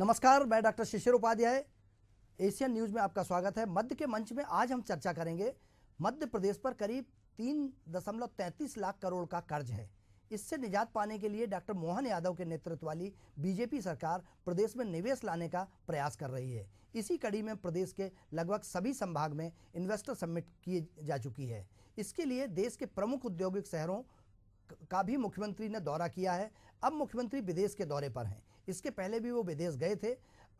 नमस्कार, मैं डॉक्टर शिशिर Upadhyay. Asian news में आपका स्वागत है। मध्य के मंच में आज हम चर्चा करेंगे। मध्य प्रदेश पर करीब 3.33 लाख करोड़ का कर्ज है। इससे निजात पाने के लिए डॉक्टर मोहन यादव के नेतृत्व वाली बीजेपी सरकार प्रदेश में निवेश लाने का प्रयास कर रही है। इसी कड़ी में प्रदेश के लगभग सभी संभाग में इन्वेस्टर समिट की जा चुकी है। इसके लिए देश के प्रमुख औद्योगिक शहरों का भी मुख्यमंत्री ने दौरा किया है। अब मुख्यमंत्री विदेश के दौरे पर हैं। इसके पहले भी वो विदेश गए थे।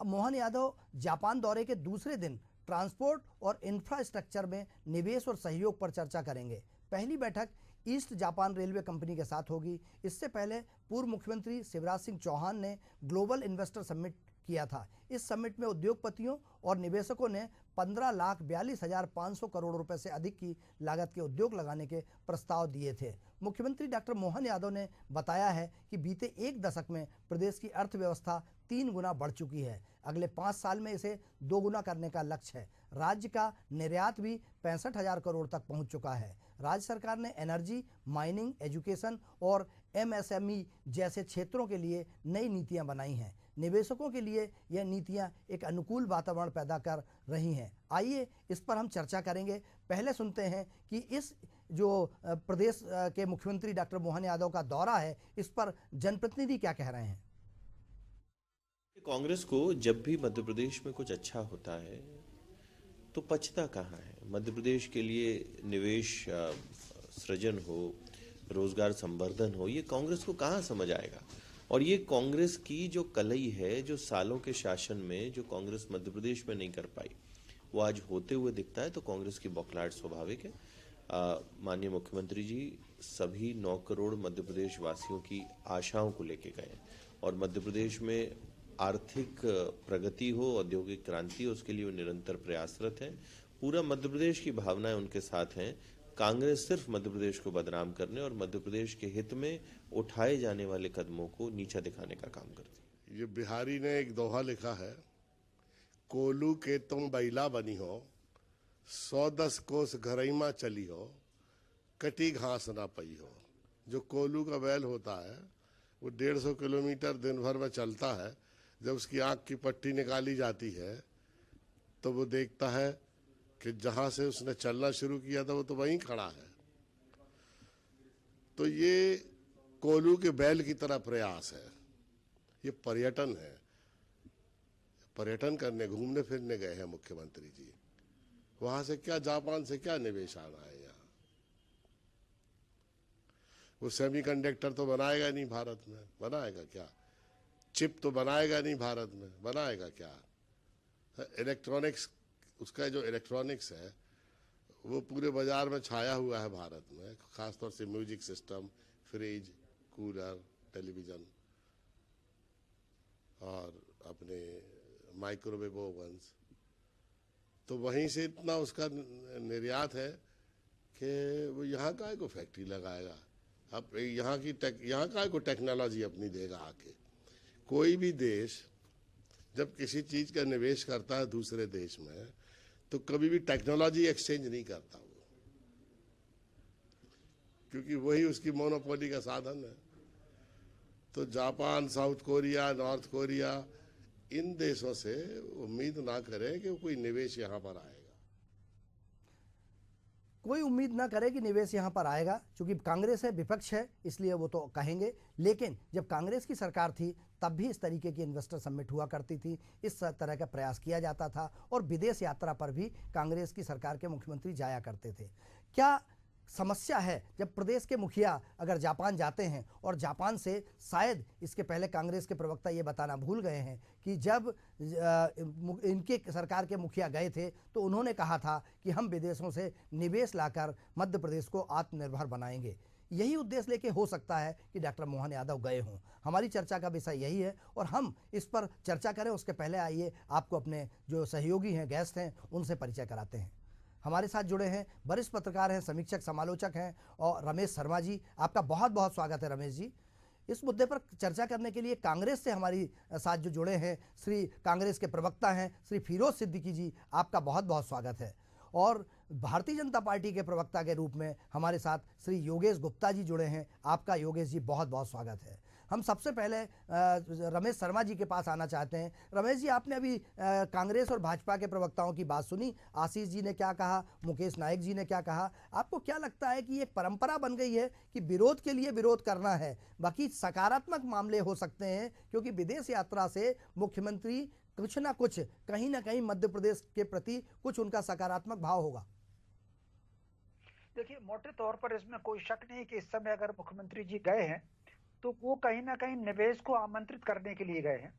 अब मोहन यादव जापान दौरे के दूसरे दिन ट्रांसपोर्ट और इंफ्रास्ट्रक्चर में निवेश और सहयोग पर चर्चा करेंगे। पहली बैठक ईस्ट जापान रेलवे कंपनी के साथ होगी। इससे पहले पूर्व मुख्यमंत्री शिवराज सिंह चौहान ने ग्लोबल इन्वेस्टर समिट किया था। इस समिट में उद्योगपतियों और निवेशकों ने 15,42,500 करोड़ रुपए से अधिक की लागत के उद्योग लगाने के प्रस्ताव दिए थे। मुख्यमंत्री डॉक्टर मोहन यादव ने बताया है कि बीते एक दशक में प्रदेश की अर्थव्यवस्था 3 गुना बढ़ चुकी है। अगले 5 साल में इसे 2 गुना करने का लक्ष्य है। राज्य का निर्यात भी 65,000 करोड़ तक पहुंच चुका है। राज्य सरकार ने एनर्जी, माइनिंग, एजुकेशन और MSME जैसे क्षेत्रों के लिए नई नीतियां बनाई हैं। निवेशकों के लिए यह नीतियां एक अनुकूल वातावरण पैदा कर रही हैं। आइए इस पर हम चर्चा करेंगे। पहले सुनते हैं कि इस जो प्रदेश के मुख्यमंत्री डॉक्टर मोहन यादव का दौरा है, इस पर जनप्रतिनिधि क्या कह रहे हैं। कांग्रेस को जब भी मध्य प्रदेश में कुछ अच्छा होता है तो पछता कहाँ है। मध्य प्रदेश के लिए निवेश सृजन हो, रोजगार संवर्धन हो, ये कांग्रेस को कहाँ समझ आएगा। और ये कांग्रेस की जो कलई है, जो सालों के शासन में जो कांग्रेस मध्य प्रदेश में नहीं कर पाई, वो आज होते हुए दिखता है। तो कांग्रेस की बौखलाहट स्वाभाविक है। माननीय मुख्यमंत्री जी सभी 9 करोड़ मध्य प्रदेश वासियों की आशाओं को लेके गए और मध्य प्रदेश में आर्थिक प्रगति हो, औद्योगिक क्रांति हो, उसके लिए वो निरंतर प्रयासरत हैं। पूरा मध्य प्रदेश की भावनाएं उनके साथ हैं। कांग्रेस सिर्फ मध्य प्रदेश को बदनाम करने और मध्य प्रदेश के हित में उठाए जाने वाले कदमों को नीचा दिखाने का काम करती है। ये बिहारी ने एक दोहा लिखा है, कोलू के तुम बैला बनी हो, 110 कोस घरईमा चली हो, कटी घास ना पई हो। जो कोलू का बैल होता है वो 150 किलोमीटर दिन भर में चलता है। जब उसकी आंख की पट्टी निकाली जाती है तो वो देखता है कि जहां से उसने चलना शुरू किया था वो तो वहीं खड़ा है। तो ये कोलू के बैल की तरह प्रयास है। ये पर्यटन है। पर्यटन करने, घूमने फिरने गए हैं मुख्यमंत्री जी। वहां से क्या, जापान से क्या निवेश आना है यहाँ। वो सेमीकंडक्टर तो बनाएगा नहीं भारत में, बनाएगा क्या। चिप तो बनाएगा नहीं भारत में, बनाएगा क्या। इलेक्ट्रॉनिक्स, उसका जो इलेक्ट्रॉनिक्स है वो पूरे बाजार में छाया हुआ है भारत में। खासतौर से music system, fridge, cooler, television और अपने माइक्रोवेव ओवन्स। तो वहीं से इतना उसका निर्यात है कि वो यहाँ का को फैक्ट्री लगाएगा। अब यहाँ का को टेक्नोलॉजी अपनी देगा आके। कोई भी देश जब किसी चीज़ का निवेश करता है दूसरे देश में तो कभी भी टेक्नोलॉजी एक्सचेंज नहीं करता वो, क्योंकि वही उसकी मोनोपोली का साधन है। तो Japan, South Korea, North Korea, इन देशों से उम्मीद ना करें कि कोई निवेश यहाँ पर आएगा। कोई उम्मीद ना करे कि निवेश यहाँ पर आएगा, क्योंकि कांग्रेस है, विपक्ष है, इसलिए वो तो कहेंगे। लेकिन जब कांग्रेस की सरकार थी तब भी इस तरीके की इन्वेस्टर समिट हुआ करती थी, इस तरह का प्रयास किया जाता था और विदेश यात्रा पर भी कांग्रेस की सरकार के मुख्यमंत्री जाया करते थे। क्या समस्या है जब प्रदेश के मुखिया अगर जापान जाते हैं, और जापान से शायद इसके पहले कांग्रेस के प्रवक्ता ये बताना भूल गए हैं कि जब इनके सरकार के मुखिया गए थे तो उन्होंने कहा था कि हम विदेशों से निवेश लाकर मध्य प्रदेश को आत्मनिर्भर बनाएंगे। यही उद्देश्य लेके हो सकता है कि डॉक्टर मोहन यादव गए हों। हमारी चर्चा का विषय यही है और हम इस पर चर्चा करें उसके पहले आइए आपको अपने जो सहयोगी हैं, गेस्ट हैं, उनसे परिचय कराते हैं। हमारे साथ जुड़े हैं वरिष्ठ पत्रकार हैं, समीक्षक, समालोचक हैं और रमेश शर्मा जी। आपका बहुत बहुत स्वागत है रमेश जी। इस मुद्दे पर चर्चा करने के लिए कांग्रेस से हमारी साथ जो जुड़े हैं श्री कांग्रेस के प्रवक्ता हैं श्री फिरोज सिद्दीकी जी, आपका बहुत बहुत स्वागत है। और भारतीय जनता पार्टी के प्रवक्ता के रूप में हमारे साथ श्री योगेश गुप्ता जी जुड़े हैं। आपका योगेश जी बहुत बहुत स्वागत है। हम सबसे पहले रमेश शर्मा जी के पास आना चाहते हैं। रमेश जी, आपने अभी कांग्रेस और भाजपा के प्रवक्ताओं की बात सुनी, आशीष जी ने क्या कहा, मुकेश नायक जी ने क्या कहा। आपको क्या लगता है कि एक परंपरा बन गई है कि विरोध के लिए विरोध करना है, बाकी सकारात्मक मामले हो सकते हैं, क्योंकि विदेश यात्रा से मुख्यमंत्री कुछ ना कुछ कहीं ना कहीं मध्य प्रदेश के प्रति कुछ उनका सकारात्मक भाव होगा? देखिए, मोटे तौर पर इसमें कोई शक नहीं कि इस समय अगर मुख्यमंत्री जी गए हैं तो वो कहीं ना कहीं निवेश को आमंत्रित करने के लिए गए हैं।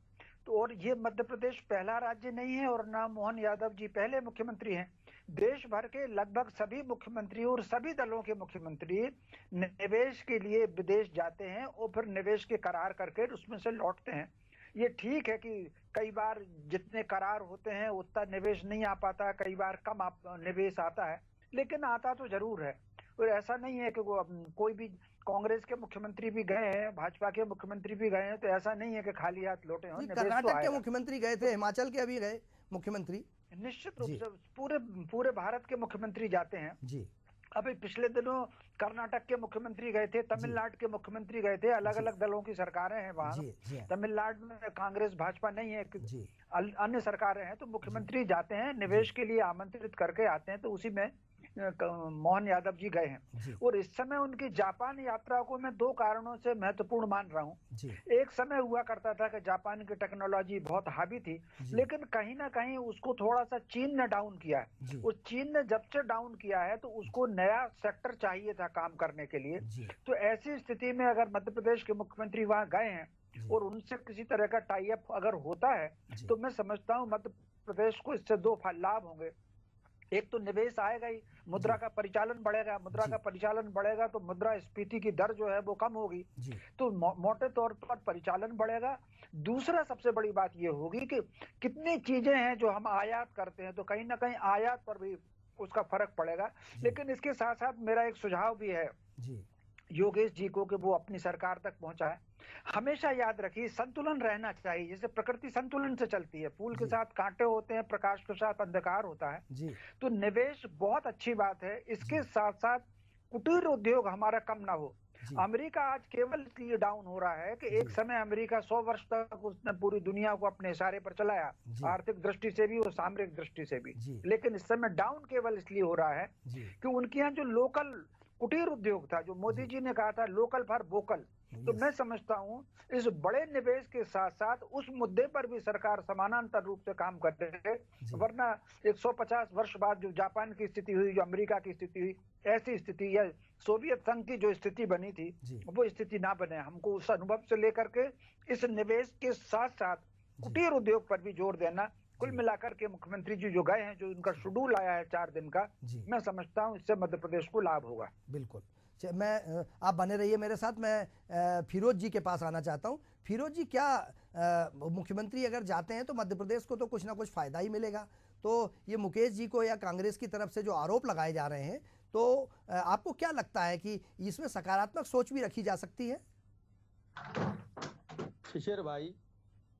तो और ये मध्य प्रदेश पहला राज्य नहीं है और ना मोहन यादव जी पहले मुख्यमंत्री हैं। देश भर के लगभग सभी मुख्यमंत्री और सभी दलों के मुख्यमंत्री निवेश के लिए विदेश जाते हैं और फिर निवेश के करार करके उसमें से लौटते हैं। ये ठीक है कि कई बार जितने करार होते हैं उतना निवेश नहीं आ पाता, कई बार कम निवेश आता है, लेकिन आता तो जरूर है। और ऐसा नहीं है कि कोई भी कांग्रेस के मुख्यमंत्री भी गए हैं, भाजपा के मुख्यमंत्री भी गए हैं, तो ऐसा नहीं है कि खाली हाथ लौटे हों। कर्नाटक के मुख्यमंत्री गए थे, हिमाचल के अभी गए मुख्यमंत्री। निश्चित रूप से पूरे भारत के मुख्यमंत्री जाते हैं जी। अभी पिछले दिनों कर्नाटक के मुख्यमंत्री गए थे, तमिलनाडु के मुख्यमंत्री गए थे, अलग अलग दलों की सरकारें हैं वहाँ। तमिलनाडु में कांग्रेस भाजपा नहीं है, अन्य सरकारें हैं, तो मुख्यमंत्री जाते हैं, निवेश के लिए आमंत्रित करके आते हैं। तो उसी में मोहन यादव जी गए हैं। और इस समय उनकी जापान यात्रा को मैं दो कारणों से महत्वपूर्ण मान रहा हूँ। एक समय हुआ करता था कि जापान की टेक्नोलॉजी बहुत हावी थी, लेकिन कहीं ना कहीं उसको थोड़ा सा चीन ने डाउन किया है। उस चीन ने जब से डाउन किया है तो उसको नया सेक्टर चाहिए था काम करने के लिए। तो ऐसी स्थिति में अगर मध्य प्रदेश के मुख्यमंत्री वहां गए हैं और उनसे किसी तरह का टाई अप अगर होता है तो मैं समझता हूँ मध्य प्रदेश को इससे दो लाभ होंगे। एक तो निवेश आएगा ही, मुद्रा का परिचालन बढ़ेगा, मुद्रा का परिचालन बढ़ेगा तो मुद्रा स्फीति की दर जो है वो कम होगी, तो मोटे तौर पर परिचालन बढ़ेगा। दूसरा सबसे बड़ी बात ये होगी कि कितनी चीजें हैं जो हम आयात करते हैं, तो कहीं ना कहीं आयात पर भी उसका फर्क पड़ेगा। लेकिन इसके साथ साथ मेरा एक सुझाव भी है योगेश जी को कि वो अपनी सरकार तक पहुंचाए। हमेशा याद रखिए, संतुलन रहना चाहिए। जैसे प्रकृति संतुलन से चलती है, फूल के साथ कांटे होते हैं, प्रकाश के साथ अंधकार होता है। तो निवेश बहुत अच्छी बात है, इसके साथ साथ कुटीर उद्योग हमारा कम ना हो। अमेरिका आज केवल इसलिए डाउन हो रहा है कि एक समय अमेरिका 100 वर्ष तक उसने पूरी दुनिया को अपने इशारे पर चलाया, आर्थिक दृष्टि से भी और सामरिक दृष्टि से भी, लेकिन इस समय डाउन केवल इसलिए हो रहा है कि उनके यहाँ जो लोकल कुटीर उद्योग था, जो मोदी जी ने कहा था लोकल फॉर वोकल, तो मैं समझता हूँ इस बड़े निवेश के साथ साथ उस मुद्दे पर भी सरकार समानांतर रूप से काम कर रही है। वरना 150 वर्ष बाद जो जापान की स्थिति हुई, जो अमेरिका की स्थिति हुई, ऐसी स्थिति या सोवियत संघ की जो स्थिति बनी थी वो स्थिति ना बने। हमको उस अनुभव से लेकर के इस निवेश के साथ साथ कुटीर उद्योग पर भी जोर देना। कुल मिलाकर के मुख्यमंत्री जी जो गए हैं, जो उनका शेड्यूल आया है 4 दिन का, मैं समझता हूँ इससे मध्य प्रदेश को लाभ होगा। बिल्कुल। मैं आप बने रहिए मेरे साथ। मैं फिरोज जी के पास आना चाहता हूँ। फिरोज जी, क्या मुख्यमंत्री अगर जाते हैं तो मध्य प्रदेश को तो कुछ ना कुछ फायदा ही मिलेगा, तो ये मुकेश जी को या कांग्रेस की तरफ से जो आरोप लगाए जा रहे हैं, तो आपको क्या लगता है कि इसमें सकारात्मक सोच भी रखी जा सकती है? शिशिर भाई,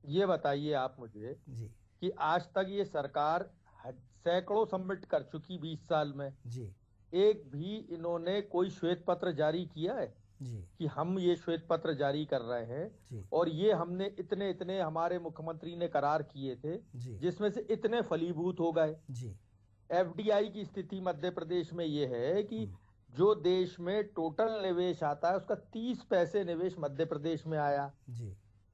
ये बताइए आप मुझे कि आज तक ये सरकार सैकड़ों सबमिट कर चुकी 20 साल में, एक भी इन्होंने कोई श्वेत पत्र जारी किया है कि हम ये श्वेत पत्र जारी कर रहे हैं और ये हमने इतने हमारे मुख्यमंत्री ने करार किए थे जिसमें से इतने फलीभूत हो गए। एफडीआई की स्थिति मध्य प्रदेश में ये है कि जो देश में टोटल निवेश आता है उसका 30 पैसे निवेश मध्य प्रदेश में आया।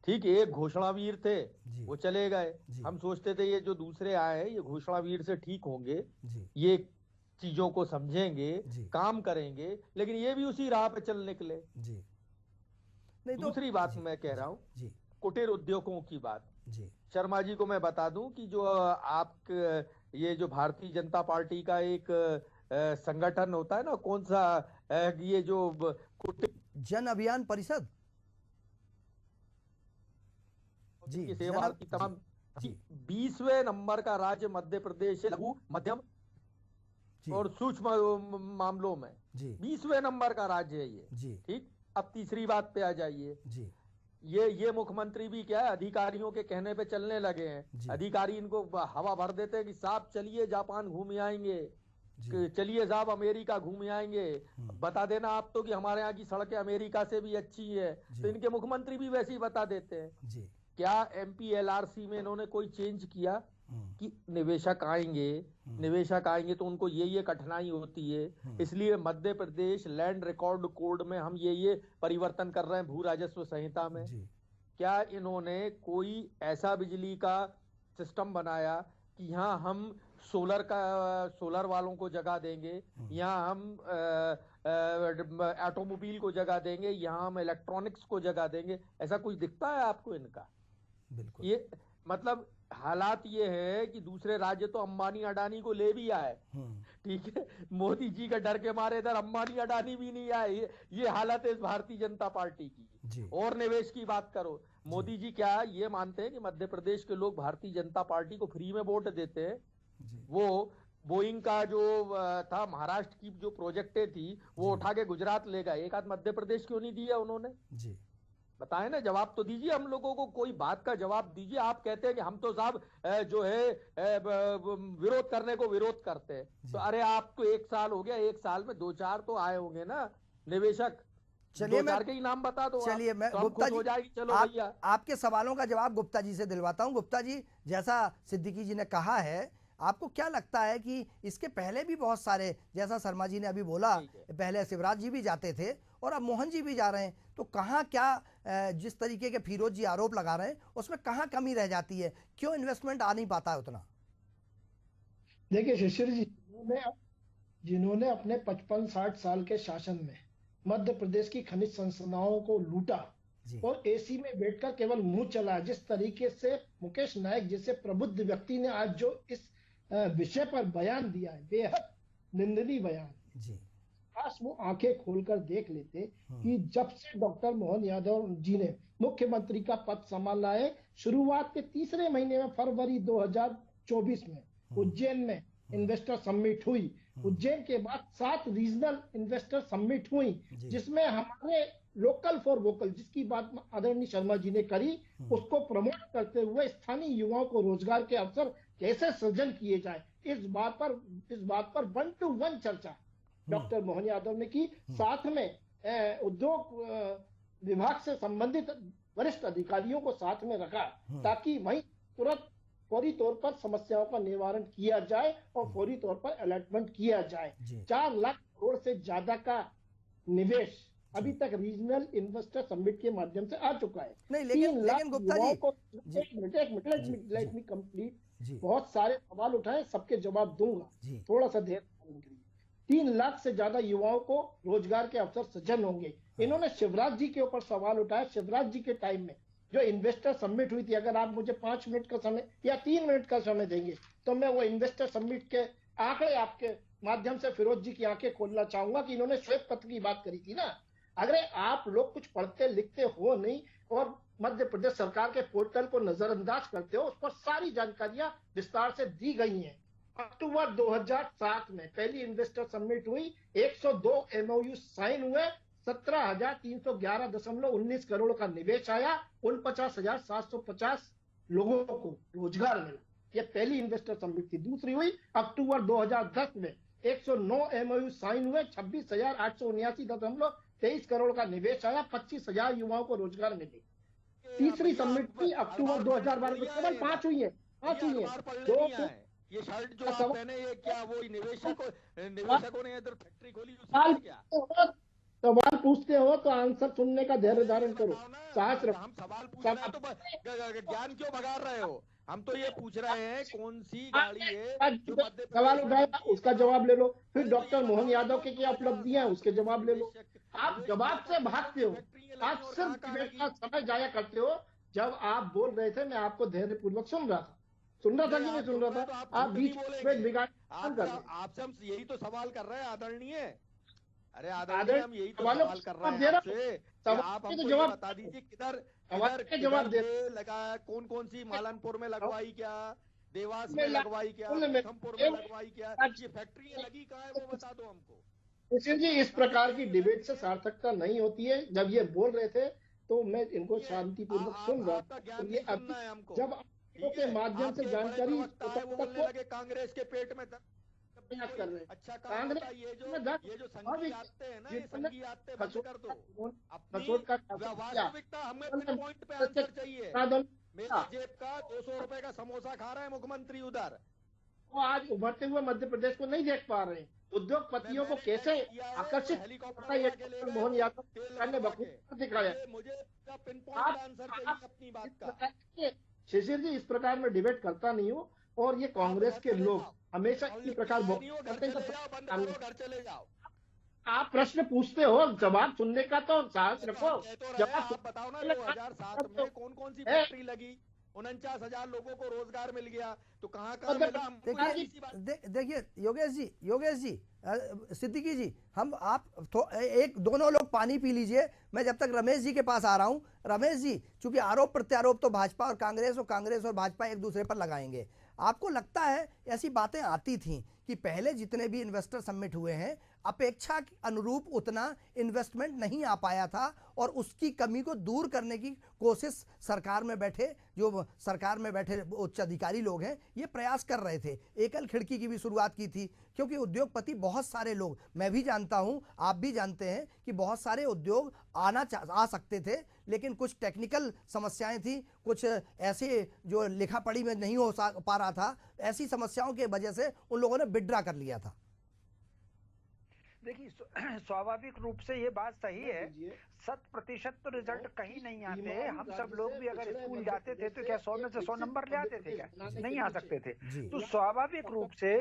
ठीक, एक घोषणावीर थे, वो चले गए। हम सोचते थे ये जो दूसरे आए हैं ये घोषणावीर से ठीक होंगे, ये चीजों को समझेंगे, काम करेंगे, लेकिन ये भी उसी राह पे चल निकले। नहीं, दूसरी बात मैं कह रहा हूँ कुटीर उद्योगों की बात। शर्मा जी को मैं बता दूं कि जो आप ये जो भारतीय जनता पार्टी का एक संगठन होता है ना, कौन सा ये जो जन अभियान परिषद की सेवा की तमाम 20वें नंबर का राज्य मध्य प्रदेश है, लघु मध्यम और सूक्ष्म मामलों में 20वें नंबर का राज्य है ये। ठीक, अब तीसरी बात पे आ जाइए। ये मुख्यमंत्री भी क्या है, अधिकारियों के कहने पे चलने लगे हैं। अधिकारी इनको हवा भर देते हैं कि साहब चलिए जापान घूम आएंगे, चलिए साहब अमेरिका घूम आएंगे, बता देना आप तो कि हमारे यहाँ की सड़कें अमेरिका से भी अच्छी है, तो इनके मुख्यमंत्री भी वैसे ही बता देते हैं। क्या एमपी एलआरसी में इन्होंने कोई चेंज किया कि निवेशक आएंगे तो उनको ये कठिनाई होती है, इसलिए Madhya Pradesh land record code में हम ये परिवर्तन कर रहे हैं भू राजस्व संहिता में। क्या इन्होंने कोई ऐसा बिजली का सिस्टम बनाया कि यहाँ हम सोलर वालों को जगह देंगे, यहाँ हम ऑटोमोबाइल को जगह देंगे, यहाँ हम इलेक्ट्रॉनिक्स को जगह देंगे? ऐसा कुछ दिखता है आपको इनका? बिल्कुल। ये मतलब हालात ये है कि दूसरे राज्य तो अंबानी अडानी को ले भी आए, ठीक है, मोदी जी का डर के मारे इधर अंबानी अडानी भी नहीं आए। ये हालत है इस भारतीय जनता पार्टी की। और निवेश की बात करो, मोदी जी क्या ये मानते हैं कि मध्य प्रदेश के लोग भारतीय जनता पार्टी को फ्री में वोट देते हैं? वो बोइंग का जो था महाराष्ट्र की जो प्रोजेक्टें थी वो उठा के गुजरात ले गए, एक आध मध्य प्रदेश क्यों नहीं दिया उन्होंने? बताएं ना, जवाब तो दीजिए हम लोगों को, कोई बात का जवाब दीजिए। आप कहते हैं कि हम तो साहब जो है विरोध करने को विरोध करते हैं, तो अरे आप तो 1 साल हो गया, 1 साल में 2-4 तो आए होंगे ना निवेशक। चलिए मैं के ही नाम बता दो। चलिए मैं तो गुप्ता जी हो जाएगी। चलो भैया आपके सवालों का जवाब गुप्ता जी से दिलवाता हूं। गुप्ता जी, जैसा सिद्दीकी जी ने कहा है, आपको क्या लगता है कि इसके पहले भी बहुत सारे, जैसा शर्मा जी ने अभी बोला, पहले शिवराज जी भी जाते थे और अब मोहन जी भी जा रहे हैं, तो कहाँ क्या जिस तरीके के फिरोज जी आरोप लगा रहे हैं उसमें कहाँ कमी रह जाती है? क्यों इन्वेस्टमेंट आ नहीं पाता है उतना? देखिए शिशिर जी, जिन्होंने अपने 55-60 साल के शासन में मध्य प्रदेश की खनिज संस्थाओं को लूटा और एसी में बैठकर केवल मुंह चला, जिस तरीके से मुकेश नायक जैसे प्रबुद्ध व्यक्ति ने आज जो इस विषय पर बयान दिया है, बेहद निंदनीय बयान। काश वो आंखें खोलकर देख लेते कि जब से डॉक्टर मोहन यादव जी ने मुख्यमंत्री का पद संभाला है, शुरुआत के तीसरे महीने में फरवरी 2024 में उज्जैन में इन्वेस्टर समिट हुई। उज्जैन के बाद 7 रीजनल इन्वेस्टर समिट हुई, जिसमें हमारे लोकल फॉर वोकल, जिसकी बात आदरणीय शर्मा जी ने करी, उसको प्रमोट करते हुए स्थानीय युवाओं को रोजगार के अवसर कैसे सृजन किए जाए, इस बात पर 1 to 1 चर्चा डॉक्टर मोहन यादव ने की। साथ में उद्योग विभाग से संबंधित वरिष्ठ अधिकारियों को साथ में रखा, ताकि वहीं तुरंत फौरी तौर पर समस्याओं का निवारण किया जाए और फौरी तौर पर अलॉटमेंट किया जाए। 4 लाख करोड़ से ज्यादा का निवेश अभी तक रीजनल इन्वेस्टर समिट के माध्यम से आ चुका है। नहीं, लेकिन Gupta ji, let me complete. बहुत सारे सवाल उठाए, सबके जवाब दूंगा, थोड़ा सा देर। 3 लाख से ज्यादा युवाओं को रोजगार के अवसर सृजन होंगे। इन्होंने शिवराज जी के ऊपर सवाल उठाया। शिवराज जी के टाइम में जो इन्वेस्टर समिट हुई थी, अगर आप मुझे 5 मिनट का समय या 3 मिनट का समय देंगे तो मैं वो इन्वेस्टर समिट के आंकड़े आपके माध्यम से फिरोज जी की आंखें खोलना चाहूंगा कि इन्होंने श्वेत पत्र की बात करी थी ना। अगर आप लोग कुछ पढ़ते लिखते हो नहीं और मध्य प्रदेश सरकार के पोर्टल को नजरअंदाज करते हो, उस पर सारी जानकारियां विस्तार से दी गई हैं। अक्टूबर 2007 में पहली इन्वेस्टर समिट हुई, 102 एमओयू साइन हुए, 17,311.19 करोड़ का निवेश आया, 49,750 लोगों को रोजगार मिला। यह पहली इन्वेस्टर समिट थी। दूसरी हुई अक्टूबर 2010 में, 109 एमओयू साइन हुए, 26,879.23 करोड़ का निवेश आया, 25,000 युवाओं को रोजगार मिले। तीसरी समिट थी अक्टूबर 2012 में, केवल 5 हुई है। ये शर्ट जो आप पहने, ये क्या वो निवेशकों ने इधर फैक्ट्री खोली क्या? सवाल पूछते हो तो आंसर सुनने का धैर्य धारण करो, साहस रखो। हम सवाल पूछ रहे हैं तो ज्ञान क्यों भगा रहे हो? हम तो ये पूछ रहे हैं कौन सी गाड़ी है जो सवाल उठाया, उसका जवाब ले लो। फिर डॉक्टर मोहन यादव की क्या उपलब्धियां हैं, उसके जवाब ले लो। आप जवाब से भागते हो, आप सिर्फ समय जाया करते हो। जब आप बोल रहे थे मैं आपको धैर्य पूर्वक सुन रहा था कि नहीं सुन रहा था? आप बीच में बिगाड़। आपसे हम यही तो सवाल कर रहे हैं आदरणीय। अरे आदरणीय, हम यही तो सवाल कर रहे हैं आपसे। आप हमको ये बता दीजिए किधर जवाब दे लगा, कौन सी मालनपुर में लगवाई क्या, देवास में लगवाई क्या, उधमपुर में लगवाई क्या, ये फैक्ट्री लगी कहाँ है वो बता दो हमको। निश्चित जी, इस प्रकार की डिबेट से सार्थकता नहीं होती है। जब ये बोल रहे थे तो मैं इनको शांतिपूर्वक सुन रहा था। जब के माध्यम से जानकारी लगे कांग्रेस के पेट में प्रयास कर रहे हैं। अच्छा काम होता है। ये जो संगी आते हैं ना, ये संगी आते बंद कर दो। अपनी वास्तविकता, हमें पिन पॉइंट पे आंसर चाहिए। मेरी जेब का 200 रुपए का समोसा खा रहे हैं मुख्यमंत्री उधर, वो आज उभरते हुए मध्य प्रदेश को नहीं देख पा रहे हैं। उद्योगपतियों को कैसे आकर्षित करता है, ये मोहन यादव ने बखूबी दिखाया। मुझे पिन पॉइंट आंसर चाहिए अपनी बात का। शिशिर जी, इस प्रकार में डिबेट करता नहीं हूँ, और ये कांग्रेस के लोग हमेशा इसी प्रकार घर चले जाओ। आप प्रश्न पूछते हो, जवाब सुनने का तो साहस रखो। आप बताओ ना, 2007 में कौन कौन सी फैक्ट्री लगी, 49,000 लोगों को रोजगार मिल गया, तो कहाँ मिला? देखिए योगेश जी, सिद्दीकी जी, हम आप एक दोनों लोग पानी पी लीजिए, मैं जब तक रमेश जी के पास आ रहा हूं। रमेश जी, चूंकि आरोप प्रत्यारोप तो भाजपा और कांग्रेस और भाजपा एक दूसरे पर लगाएंगे, आपको लगता है ऐसी बातें आती थीं कि पहले जितने भी इन्वेस्टर समिट हुए हैं, अपेक्षा के अनुरूप उतना इन्वेस्टमेंट नहीं आ पाया था, और उसकी कमी को दूर करने की कोशिश सरकार में बैठे उच्च अधिकारी लोग हैं, ये प्रयास कर रहे थे। एकल खिड़की की भी शुरुआत की थी, क्योंकि उद्योगपति बहुत सारे लोग, मैं भी जानता हूं, आप भी जानते हैं कि बहुत सारे उद्योग आ सकते थे, लेकिन कुछ टेक्निकल समस्याएं थी, कुछ ऐसे जो लिखा पढ़ी में नहीं हो पा रहा था, ऐसी समस्याओं की वजह से उन लोगों ने विड्रा कर लिया था। देखिए, स्वाभाविक रूप से ये बात सही है, 100% तो रिजल्ट कहीं नहीं आते। हम सब लोग भी अगर स्कूल जाते थे तो क्या 100 में से 100 नंबर ले आते थे? क्या नहीं आ सकते थे? तो स्वाभाविक रूप से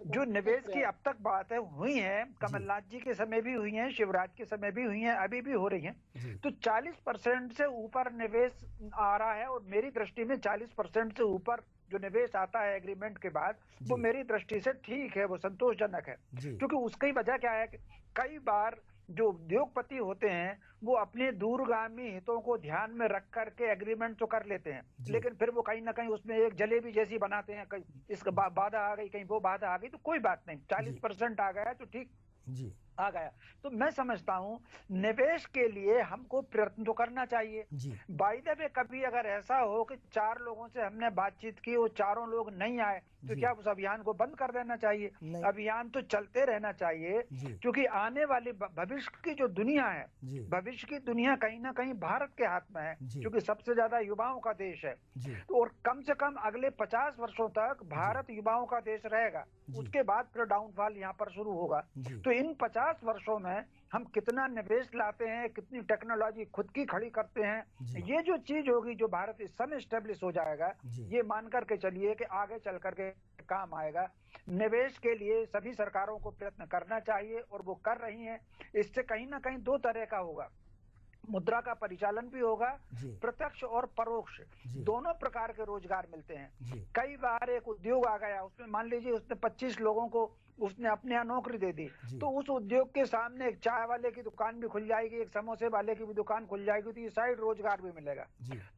जो निवेश की अब तक बातें हुई हैं, कमलनाथ जी के समय भी हुई हैं, शिवराज के समय भी हुई हैं, अभी भी हो रही हैं, तो 40% से ऊपर निवेश आ रहा है। और मेरी दृष्टि में 40% से ऊपर जो निवेश आता है एग्रीमेंट के बाद, वो मेरी दृष्टि से ठीक है, वो संतोषजनक है। क्योंकि उसकी वजह क्या है कि कई बार जो उद्योगपति होते हैं वो अपने दूरगामी हितों को ध्यान में रख करके एग्रीमेंट तो कर लेते हैं, लेकिन फिर वो कहीं ना कहीं उसमें एक जलेबी जैसी बनाते हैं, कहीं इसका बाधा आ गई, कहीं वो बाधा आ गई, तो कोई बात नहीं, 40% आ गया तो ठीक आ गया। तो मैं समझता हूं निवेश के लिए हमको प्रयत्न तो करना चाहिए। बाय द वे, कभी अगर ऐसा हो कि 4 लोगों से हमने बातचीत की, वो चारों लोग नहीं आए, तो क्या उस अभियान को बंद कर देना चाहिए? अभियान तो चलते रहना चाहिए, क्योंकि आने वाली भविष्य की जो दुनिया है, भविष्य की दुनिया कहीं ना कहीं भारत के हाथ में है, क्योंकि सबसे ज्यादा युवाओं का देश है। और कम से कम अगले 50 वर्षों तक भारत युवाओं का देश रहेगा, उसके बाद फिर डाउनफॉल यहाँ पर शुरू होगा। तो इन 50 वर्षों में हम कितना निवेश लाते हैं, कितनी टेक्नोलॉजी खुद की खड़ी करते हैं, ये जो चीज होगी, जो भारत इस समय स्टेब्लिश हो जाएगा, ये मान करके चलिए कि आगे चल करके काम आएगा। निवेश के लिए सभी सरकारों को प्रयत्न करना चाहिए, और वो कर रही हैं। इससे कहीं ना कहीं 2 तरह का होगा, मुद्रा का परिचालन भी होगा, प्रत्यक्ष और परोक्ष दोनों प्रकार के रोजगार मिलते हैं। कई बार एक उद्योग आ गया, उसमें मान लीजिए उसने 25 लोगों को उसने अपने यहाँ नौकरी दे दी, तो उस उद्योग के सामने एक चाय वाले की दुकान भी खुल जाएगी, एक समोसे वाले की भी दुकान खुल जाएगी, तो ये साइड रोजगार भी मिलेगा।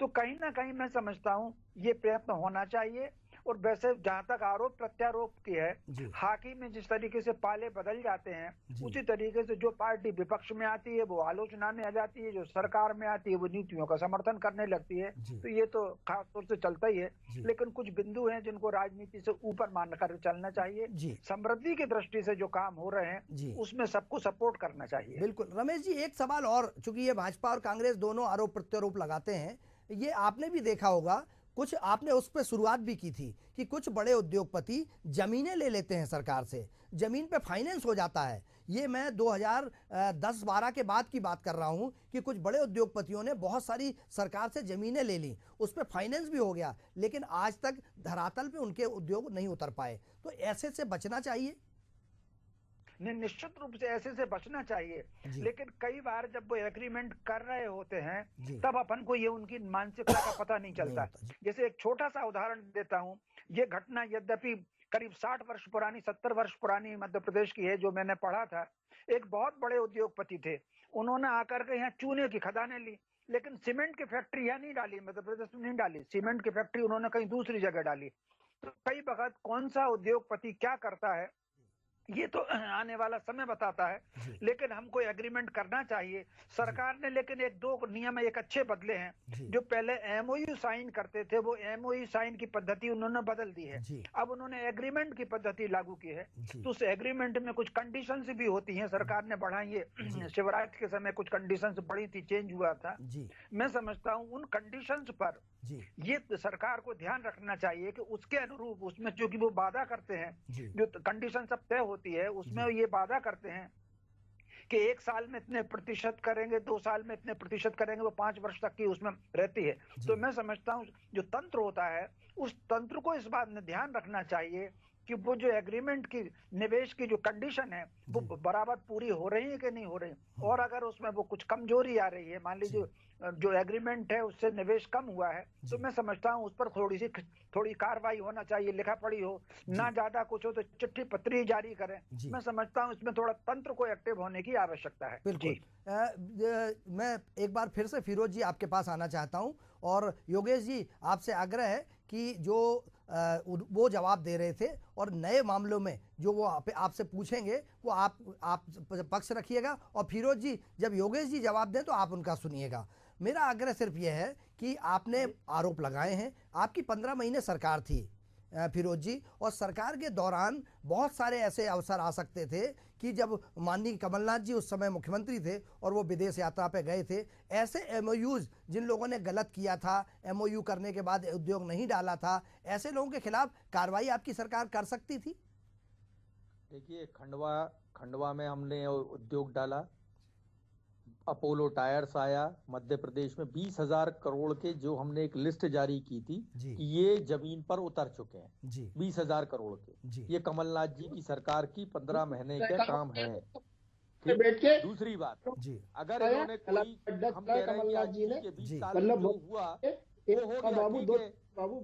तो कहीं ना कहीं मैं समझता हूँ ये प्रयत्न होना चाहिए। और वैसे जहां तक आरोप प्रत्यारोप की है, हॉकी में जिस तरीके से पाले बदल जाते हैं, उसी तरीके से जो पार्टी विपक्ष में आती है वो आलोचना में आ जाती है, जो सरकार में आती है वो नीतियों का समर्थन करने लगती है। तो ये तो खास तौर से चलता ही है, लेकिन कुछ बिंदु हैं जिनको राजनीति से ऊपर मानकर चलना चाहिए। समृद्धि की दृष्टि से जो काम हो रहे हैं उसमें सबको सपोर्ट करना चाहिए। बिल्कुल। रमेश जी, एक सवाल और, चूंकि ये भाजपा और कांग्रेस दोनों आरोप प्रत्यारोप लगाते हैं, ये आपने भी देखा होगा, कुछ आपने उस पर शुरुआत भी की थी कि कुछ बड़े उद्योगपति जमीनें ले लेते हैं सरकार से, जमीन पे फाइनेंस हो जाता है। ये मैं 2010-12 के बाद की बात कर रहा हूं कि कुछ बड़े उद्योगपतियों ने बहुत सारी सरकार से जमीनें ले ली, उस पर फाइनेंस भी हो गया, लेकिन आज तक धरातल पे उनके उद्योग नहीं उतर पाए। तो ऐसे से बचना चाहिए। निश्चित रूप से ऐसे से बचना चाहिए, लेकिन कई बार जब वो एग्रीमेंट कर रहे होते हैं तब अपन को ये उनकी मानसिकता का पता नहीं चलता। जैसे एक छोटा सा उदाहरण देता हूँ, ये घटना यद्यपि करीब 60 वर्ष पुरानी, 70 वर्ष पुरानी मध्य प्रदेश की है, जो मैंने पढ़ा था। एक बहुत बड़े उद्योगपति थे, उन्होंने आकर के यहाँ चूने की खदानें ली, लेकिन सीमेंट की फैक्ट्री यहाँ नहीं डाली, मध्य प्रदेश में नहीं डाली, सीमेंट की फैक्ट्री उन्होंने कहीं दूसरी जगह डाली। तो कई वक्त कौन सा उद्योगपति क्या करता है ये तो आने वाला समय बताता है, लेकिन हमको एग्रीमेंट करना चाहिए। सरकार ने लेकिन एक दो नियम एक अच्छे बदले हैं। जो पहले एमओयू साइन करते थे, वो एमओयू साइन की पद्धति उन्होंने बदल दी है। अब उन्होंने एग्रीमेंट की पद्धति लागू की है। तो उस एग्रीमेंट में कुछ कंडीशंस भी होती हैं, सरकार ने बढ़ाई है। शिवराज के समय कुछ कंडीशंस बढ़ी थी, चेंज हुआ था। मैं समझता हूँ उन कंडीशंस पर ये सरकार को ध्यान रखना चाहिए कि उसके अनुरूप, उसमें जो कि वो वादा करते हैं, जो कंडीशन सब तय होती है, उसमें ये वादा करते हैं कि 1 साल में इतने प्रतिशत करेंगे, 2 साल में इतने प्रतिशत करेंगे, वो 5 वर्ष तक की उसमें रहती है। तो मैं समझता हूँ जो तंत्र होता है, उस तंत्र को इस बात में ध्यान रखना चाहिए कि वो जो एग्रीमेंट की निवेश की जो कंडीशन है वो बराबर पूरी हो रही है कि नहीं हो रही। और अगर उसमें वो कुछ कमजोरी आ रही है, मान लीजिए जो एग्रीमेंट है उससे निवेश कम हुआ है, तो मैं समझता हूँ उस पर थोड़ी कार्रवाई होना चाहिए, लिखा पढ़ी हो, ना ज्यादा कुछ हो तो चिट्ठी पत्री जारी करें। मैं समझता हूँ इसमें थोड़ा तंत्र को एक्टिव होने की आवश्यकता है। बिल्कुल। मैं एक बार फिर से फिरोज जी आपके पास आना चाहता हूँ, और योगेश जी आपसे आग्रह है कि जो वो जवाब दे रहे थे और नए मामलों में जो वो आपसे पूछेंगे वो आप पक्ष रखिएगा, और फिरोज जी जब योगेश जी जवाब दें तो आप उनका सुनिएगा। मेरा आग्रह सिर्फ ये है कि आपने आरोप लगाए हैं, आपकी 15 महीने सरकार थी फिरोज जी, और सरकार के दौरान बहुत सारे ऐसे अवसर आ सकते थे कि जब माननीय कमलनाथ जी उस समय मुख्यमंत्री थे और वो विदेश यात्रा पे गए थे, ऐसे एमओयूज जिन लोगों ने गलत किया था, एमओयू करने के बाद उद्योग नहीं डाला था, ऐसे लोगों के खिलाफ कार्रवाई आपकी सरकार कर सकती थी? देखिए, खंडवा में हमने उद्योग डाला, अपोलो टायर्स आया, मध्य प्रदेश में 20,000 करोड़ के जो हमने एक लिस्ट जारी की थी कि ये जमीन पर उतर चुके हैं, 20,000 करोड़ के। ये कमलनाथ जी की सरकार की 15 महीने का काम है। दूसरी बात, अगर इन्होंने कोई, हम कह रहे हैं कि आज के 20 साल में जो हुआ वो हो गया, ठीक है।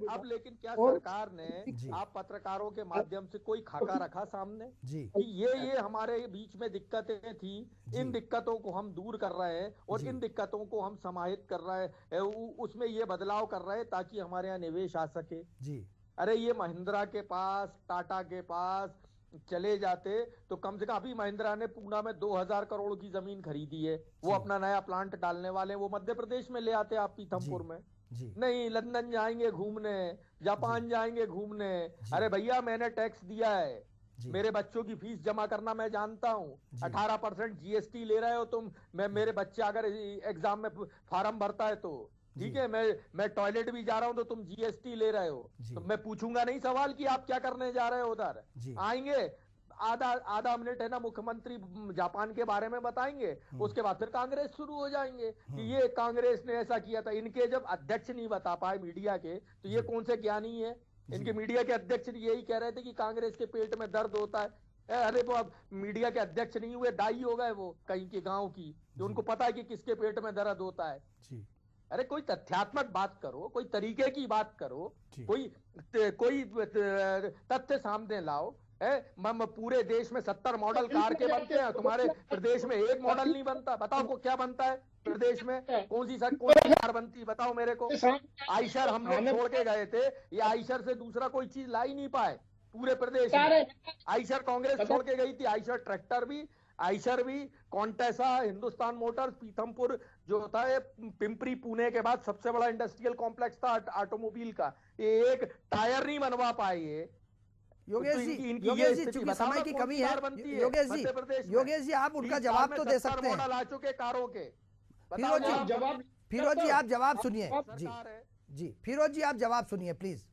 अब लेकिन क्या सरकार ने आप पत्रकारों के माध्यम से कोई खाका रखा सामने कि ये हमारे बीच में दिक्कतें थी, इन दिक्कतों को हम दूर कर रहे हैं और इन दिक्कतों को हम समाहित कर रहे हैं, उसमें ये बदलाव कर रहे हैं ताकि हमारे यहाँ निवेश आ सके। अरे ये महिंद्रा के पास, टाटा के पास चले जाते तो कम से कम, अभी महिंद्रा ने पूना में 2,000 करोड़ की जमीन खरीदी है, वो अपना नया प्लांट डालने वाले, वो मध्य प्रदेश में ले आते आप पीथमपुर में। नहीं, लंदन जाएंगे घूमने, जापान जाएंगे घूमने। अरे भैया मैंने टैक्स दिया है, मेरे बच्चों की फीस जमा करना मैं जानता हूँ, 18% जीएसटी ले रहे हो तुम। मेरे बच्चे अगर एग्जाम में फॉर्म भरता है तो ठीक है, मैं टॉयलेट भी जा रहा हूँ तो तुम जीएसटी ले रहे हो, तो मैं पूछूंगा नहीं सवाल कि आप क्या करने जा रहे हो उधर। आएंगे आधा मिनट है ना, मुख्यमंत्री जापान के बारे में बताएंगे, उसके बाद फिर कांग्रेस शुरू हो जाएंगे कि ये कांग्रेस ने ऐसा किया था। इनके जब अध्यक्ष नहीं बता पाए मीडिया के, तो ये कौन से ज्ञानी है? इनके मीडिया के अध्यक्ष यही कह रहे थे कि कांग्रेस के पेट में दर्द होता है। अरे वो अब मीडिया के अध्यक्ष नहीं हुए, दाई हो गए वो कहीं के गांव की, तो उनको पता है कि किसके पेट में दर्द होता है। अरे कोई तथ्यात्मक बात करो, कोई तरीके की बात करो, कोई तथ्य सामने लाओ। पूरे देश में 70 मॉडल कार के बनते हैं, तुम्हारे प्रदेश में एक मॉडल नहीं बनता। बताओ को क्या बनता है प्रदेश में? कौन सी कार बनती, बताओ मेरे को। आइशर हम लोग छोड़ के गए थे, ये आइशर से दूसरा कोई चीज ला ही नहीं पाए पूरे प्रदेश में। आइशर कांग्रेस छोड़ के गई थी, आइशर ट्रैक्टर भी, आइशर भी, कॉन्टेसा, हिंदुस्तान मोटर्स, पीथमपुर जो होता है पिंपरी पुणे के बाद सबसे बड़ा इंडस्ट्रियल कॉम्प्लेक्स था ऑटोमोबाइल का, एक टायर नहीं बनवा पाए ये। योगेश जी चूंकि समय की कमी है, योगेश जी आप उनका जवाब तो दे सकते हैं। आ चुके कारों के। फिरोज जी आप जवाब सुनिए। जी फिरोज जी आप जवाब सुनिए प्लीज।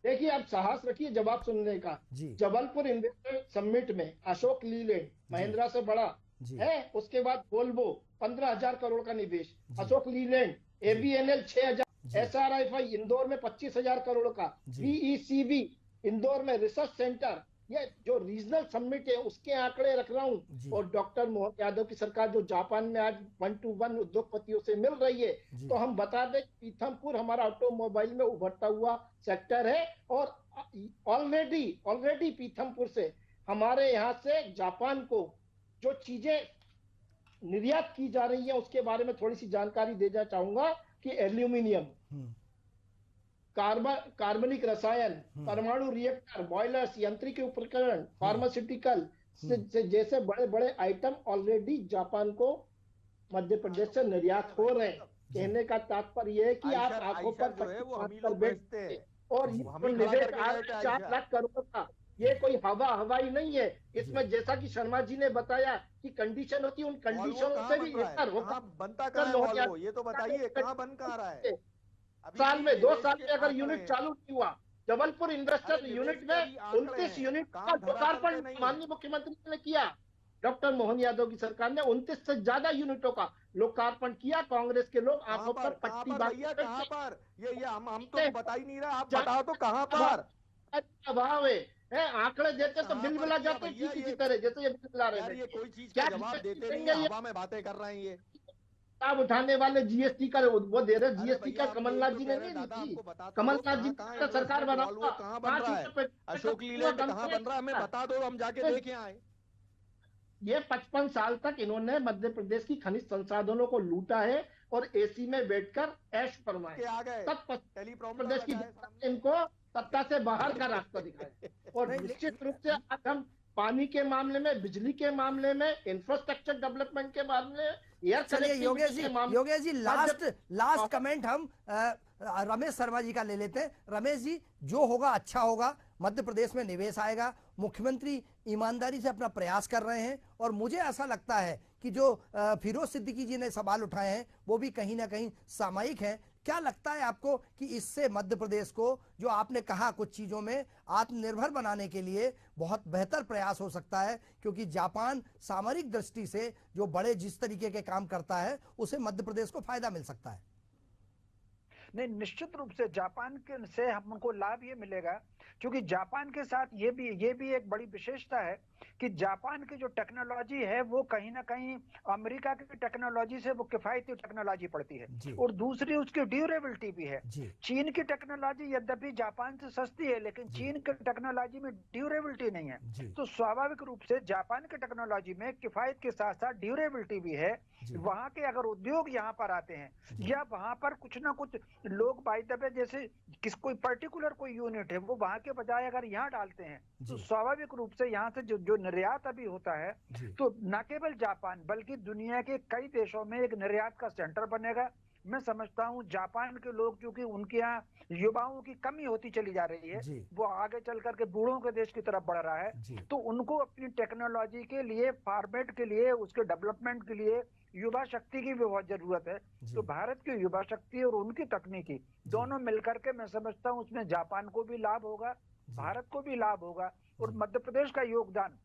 देखिए, आप साहस रखिए जवाब सुनने का। जबलपुर इन्वेस्टर समिट में अशोक लीलैंड महिंद्रा से बड़ा है, उसके बाद वोल्वो 15,000 करोड़ का निवेश, अशोक लीलैंड, एबीएनएल 6,000, एसआरआईफाई इंदौर में 25,000 करोड़ का, वीईसीबी इंदौर में रिसर्च सेंटर। ये जो रीजनल समिट है उसके आंकड़े रख रहा हूँ। और डॉक्टर मोहन यादव की सरकार जो जापान में आज 1-to-1 उद्योगपतियों से मिल रही है, तो हम बता दें पीथमपुर हमारा ऑटोमोबाइल में उभरता हुआ सेक्टर है, और ऑलरेडी पीथमपुर से हमारे यहाँ से जापान को जो चीजें निर्यात की जा रही है उसके बारे में थोड़ी सी जानकारी देना चाहूंगा कि एल्यूमिनियम, कार्बनिक रसायन, परमाणु रिएक्टर, बॉयलर्स, यांत्रिक उपकरण, फार्मास्यूटिकल जैसे बड़े बड़े आइटम ऑलरेडी जापान को मध्य प्रदेश से निर्यात हो रहे हैं। कहने का तात्पर्य है कि आप आंखों पर बैठते हैं और निवेश 4 लाख करोड़ का, ये कोई हवाई नहीं है। इसमें जैसा कि शर्मा जी ने बताया कि कंडीशन होती है, उन कंडीशनों से भी बेहतर होगा। बनता कहाँ है ये तो बताइए, कहाँ बन कहाँ रहा है? साल में 2 साल में अगर यूनिट चालू नहीं हुआ, जबलपुर इंडस्ट्रियल यूनिट में 29 यूनिट का लोकार्पण माननीय मुख्यमंत्री ने किया। डॉक्टर मोहन यादव की सरकार ने 29 से ज्यादा यूनिटों का लोकार्पण किया। कांग्रेस के लोग आंखों पर पट्टी बांध, कहां पर ये हम तो बता ही नहीं रहा, आप बताओ तो कहां पर अभाव है। आंकड़े देते तो बिल मिला जाते किसी तरह, जैसे ये बिल मिला रहे हैं। ये कोई चीज का जवाब देते नहीं है, हवा में बातें कर रहे हैं। ये लाभ उठाने वाले जीएसटी का वो दे रहे, जीएसटी का कमलनाथ जी ने नहीं दी थी। कमलनाथ जी का सरकार बना, कहाँ बन रहा है? अशोक लीलैंड कहाँ बन रहा है? हमें बता दो, हम जाके देखे आए। ये 55 साल तक इन्होंने मध्य प्रदेश की खनिज संसाधनों को लूटा है और एसी में बैठकर ऐश फरमाया। तब प्रदेश की इनको सत्ता से बाहर का रास्ता दिखाया। और निश्चित रूप से आज हम पानी के मामले में, बिजली के मामले में, इंफ्रास्ट्रक्चर डेवलपमेंट के मामले में, चलिए योगेश जी लास्ट कमेंट हम रमेश शर्मा जी का ले लेते हैं। रमेश जी, जो होगा अच्छा होगा, मध्य प्रदेश में निवेश आएगा, मुख्यमंत्री ईमानदारी से अपना प्रयास कर रहे हैं और मुझे ऐसा लगता है कि जो फिरोज सिद्दीकी जी ने सवाल उठाए हैं वो भी कहीं ना कहीं सामयिक हैं। क्या लगता है आपको कि इससे मध्य प्रदेश को, जो आपने कहा कुछ चीजों में आत्मनिर्भर बनाने के लिए बहुत बेहतर प्रयास हो सकता है, क्योंकि जापान सामरिक दृष्टि से जो बड़े जिस तरीके के काम करता है उसे मध्य प्रदेश को फायदा मिल सकता है? नहीं, निश्चित रूप से जापान के से हमको लाभ ये मिलेगा, क्योंकि जापान के साथ ये भी एक बड़ी विशेषता है कि जापान की जो टेक्नोलॉजी है वो कहीं ना कहीं अमेरिका की टेक्नोलॉजी से वो किफायती टेक्नोलॉजी पड़ती है, और दूसरी उसकी ड्यूरेबिलिटी भी है। चीन की टेक्नोलॉजी यद्यपि जापान से सस्ती है, लेकिन चीन की टेक्नोलॉजी में ड्यूरेबिलिटी नहीं है। तो स्वाभाविक रूप से जापान की टेक्नोलॉजी में किफायत के साथ साथ ड्यूरेबिलिटी भी है। वहां के अगर उद्योग यहाँ पर आते हैं या वहां पर कुछ ना कुछ लोग बाय द वे, जैसे कोई पर्टिकुलर कोई यूनिट है वो वहां के बजाय अगर यहाँ डालते हैं तो स्वाभाविक रूप से यहाँ से जो निर्यात अभी होता है, तो न केवल जापान बल्कि दुनिया के कई देशों में एक निर्यात का सेंटर बनेगा। मैं समझता हूँ जापान के लोग, क्योंकि उनके यहाँ युवाओं की कमी होती चली जा रही है, वो आगे चल करके बूढ़ों के देश की तरफ बढ़ रहा है, तो उनको अपनी टेक्नोलॉजी के लिए, फॉर्मेट के लिए, उसके डेवलपमेंट के लिए युवा शक्ति की भी बहुत जरूरत है। तो भारत की युवा शक्ति और उनकी तकनीकी दोनों मिलकर के मैं समझता हूँ उसमें जापान को भी लाभ होगा, भारत को भी लाभ होगा। और मध्य प्रदेश का योगदान,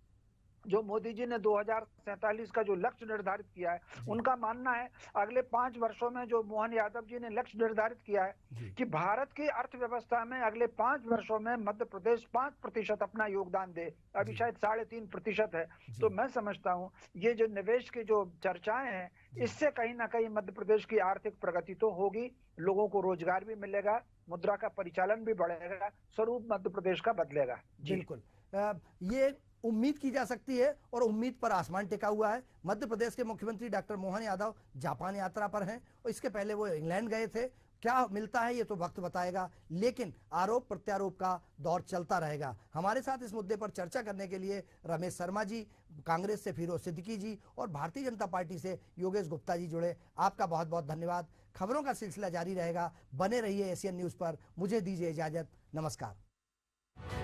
जो मोदी जी ने 2047 का जो लक्ष्य निर्धारित किया है, उनका मानना है अगले 5 वर्षों में जो मोहन यादव जी ने लक्ष्य निर्धारित किया है कि भारत की अर्थव्यवस्था में अगले 5 वर्षों में मध्य प्रदेश 5% अपना योगदान दे, अभी शायद 3.5% है। तो मैं समझता हूँ ये जो निवेश की जो चर्चाएं हैं, इससे कहीं ना कहीं मध्य प्रदेश की आर्थिक प्रगति तो होगी, लोगों को रोजगार भी मिलेगा, मुद्रा का परिचालन भी बढ़ेगा, स्वरूप मध्य प्रदेश का बदलेगा। बिल्कुल, ये उम्मीद की जा सकती है और उम्मीद पर आसमान टिका हुआ है। मध्य प्रदेश के मुख्यमंत्री डॉक्टर मोहन यादव जापान यात्रा पर हैं और इसके पहले वो इंग्लैंड गए थे। क्या मिलता है ये तो वक्त बताएगा, लेकिन आरोप प्रत्यारोप का दौर चलता रहेगा। हमारे साथ इस मुद्दे पर चर्चा करने के लिए रमेश शर्मा जी, कांग्रेस से फिरोज सिद्दीकी जी और भारतीय जनता पार्टी से योगेश गुप्ता जी जुड़े। आपका बहुत बहुत धन्यवाद। खबरों का सिलसिला जारी रहेगा, बने रहिए एशियन न्यूज पर। मुझे दीजिए इजाजत, नमस्कार।